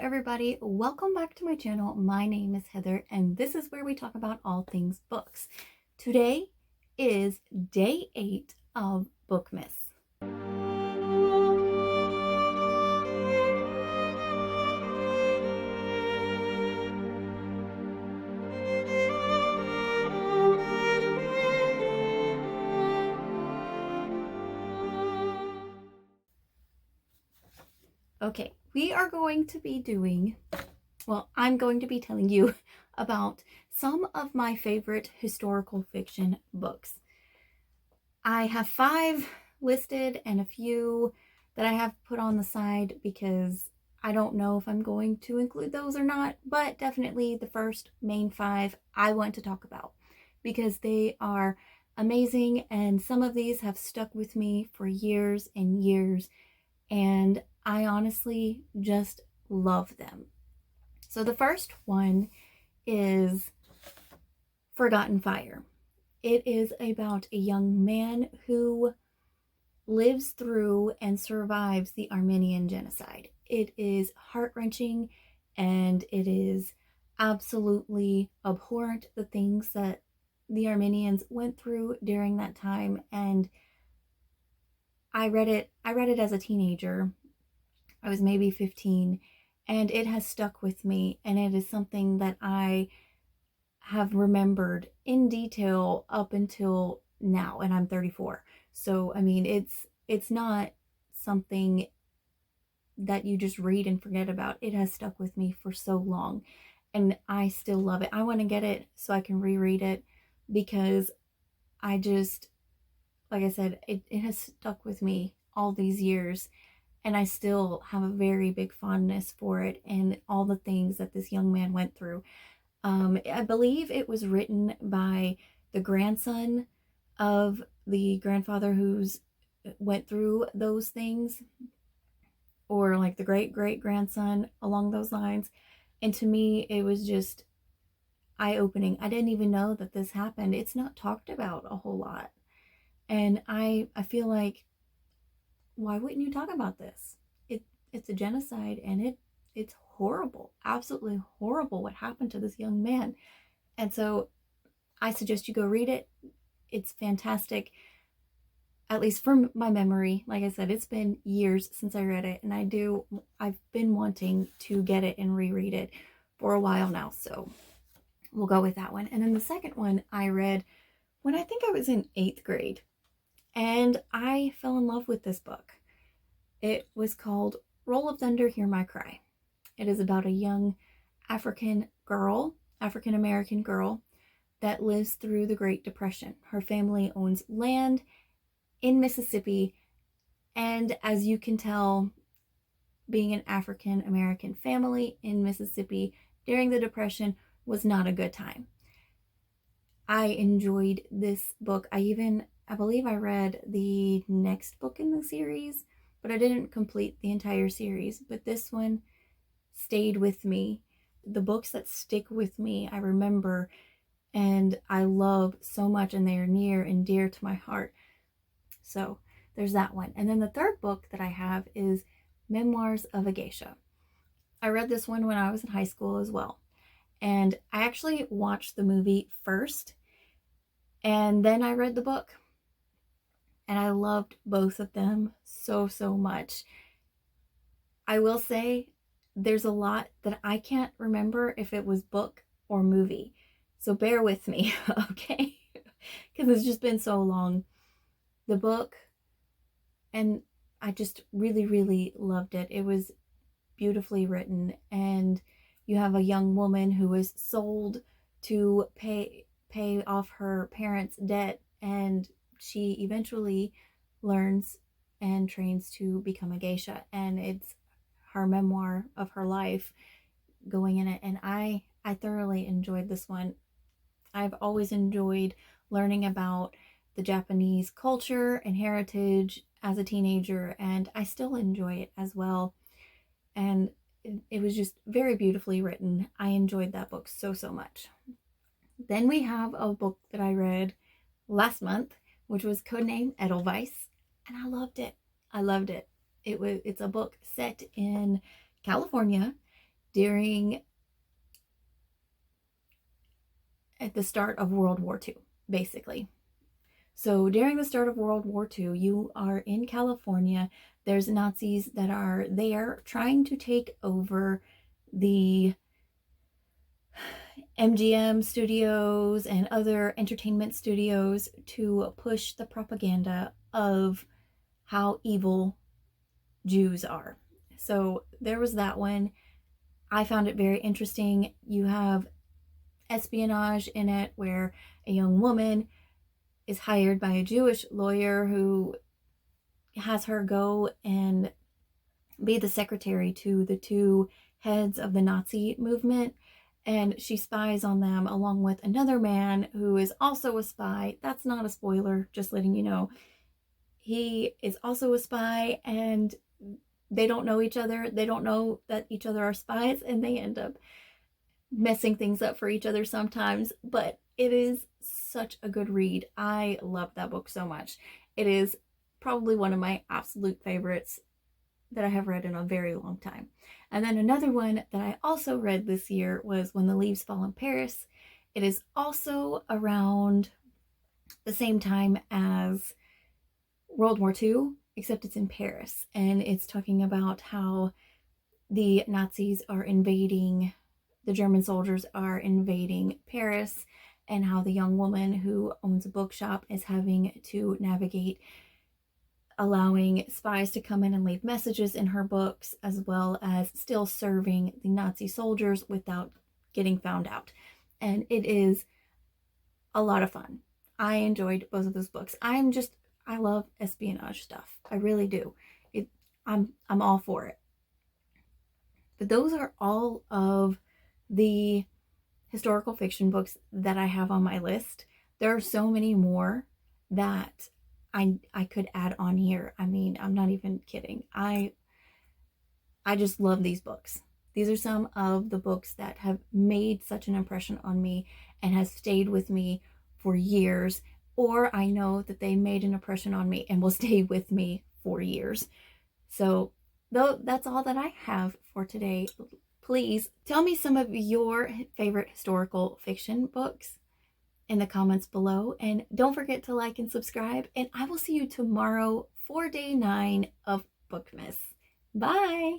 everybody, welcome back to my channel. My name is Heather and this is where we talk about all things books. Today is day 8 of Bookmas. Okay, we are going to be doing, I'm going to be telling you about some of my favorite historical fiction books. I have 5 listed and a few that I have put on the side because I don't know if I'm going to include those or not, but definitely the first main 5 I want to talk about because they are amazing, and some of these have stuck with me for years and years, and I honestly just love them. So the first one is Forgotten Fire. It is about a young man who lives through and survives the Armenian genocide. It is heart-wrenching and it is absolutely abhorrent, the things that the Armenians went through during that time. And I read it as a teenager. I was maybe 15, and it has stuck with me, and it is something that I have remembered in detail up until now, and I'm 34. So I mean, it's not something that you just read and forget about. It has stuck with me for so long and I still love it. I want to get it so I can reread it because I just, like I said, it has stuck with me all these years, and I still have a very big fondness for it and all the things that this young man went through. I believe it was written by the grandson of the grandfather who's went through those things, or like the great-great-grandson, along those lines. And to me, it was just eye-opening. I didn't even know that this happened. It's not talked about a whole lot. And I feel like, why wouldn't you talk about this? It's a genocide, and it's horrible, absolutely horrible what happened to this young man. And so I suggest you go read it. It's fantastic, at least from my memory. Like I said, it's been years since I read it, and I've been wanting to get it and reread it for a while now, so we'll go with that one. And then the second one I read when I think I was in 8th grade, and I fell in love with this book. It was called Roll of Thunder, Hear My Cry. It is about a young African American girl that lives through the Great Depression. Her family owns land in Mississippi, and as you can tell, being an African American family in Mississippi during the Depression was not a good time. I enjoyed this book. I believe I read the next book in the series, but I didn't complete the entire series. But this one stayed with me. The books that stick with me, I remember, and I love so much, and they are near and dear to my heart. So there's that one. And then the third book that I have is Memoirs of A Geisha. I read this one when I was in high school as well. And I actually watched the movie first, and then I read the book. And I loved both of them so much. I will say there's a lot that I can't remember if it was book or movie. So bear with me, okay? Because it's just been so long. The book, and I just really loved it. It was beautifully written, and you have a young woman who is sold to pay off her parents' debt, and she eventually learns and trains to become a geisha, and it's her memoir of her life going in it. And I thoroughly enjoyed this one. I've always enjoyed learning about the Japanese culture and heritage as a teenager, and I still enjoy it as well. And it was just very beautifully written. I enjoyed that book so much. Then we have a book that I read last month, which was codenamed Edelweiss, and I loved it. It's a book set in California, at the start of World War II, basically. So during the start of World War II, you are in California. There's Nazis that are there trying to take over the MGM studios and other entertainment studios to push the propaganda of how evil Jews are. So there was that one. I found it very interesting. You have espionage in it where a young woman is hired by a Jewish lawyer who has her go and be the secretary to the two heads of the Nazi movement, and she spies on them along with another man who is also a spy. That's not a spoiler, just letting you know. He is also a spy, and they don't know each other. They don't know that each other are spies, and they end up messing things up for each other sometimes. But it is such a good read. I love that book so much. It is probably one of my absolute favorites that I have read in a very long time. And then another one that I also read this year was When the Leaves Fall in Paris. It is also around the same time as World War II, except it's in Paris. And it's talking about how the Nazis are invading, the German soldiers are invading Paris, and how the young woman who owns a bookshop is having to navigate allowing spies to come in and leave messages in her books, as well as still serving the Nazi soldiers without getting found out. And it is a lot of fun. I enjoyed both of those books. I love espionage stuff. I really do. I'm all for it. But those are all of the historical fiction books that I have on my list. There are so many more that I could add on here. I mean, I'm not even kidding. I just love these books. These are some of the books that have made such an impression on me and has stayed with me for years, or I know that they made an impression on me and will stay with me for years. So that's all that I have for today. Please tell me some of your favorite historical fiction books in the comments below, and don't forget to like and subscribe, and I will see you tomorrow for day 9 of Bookmas. Bye!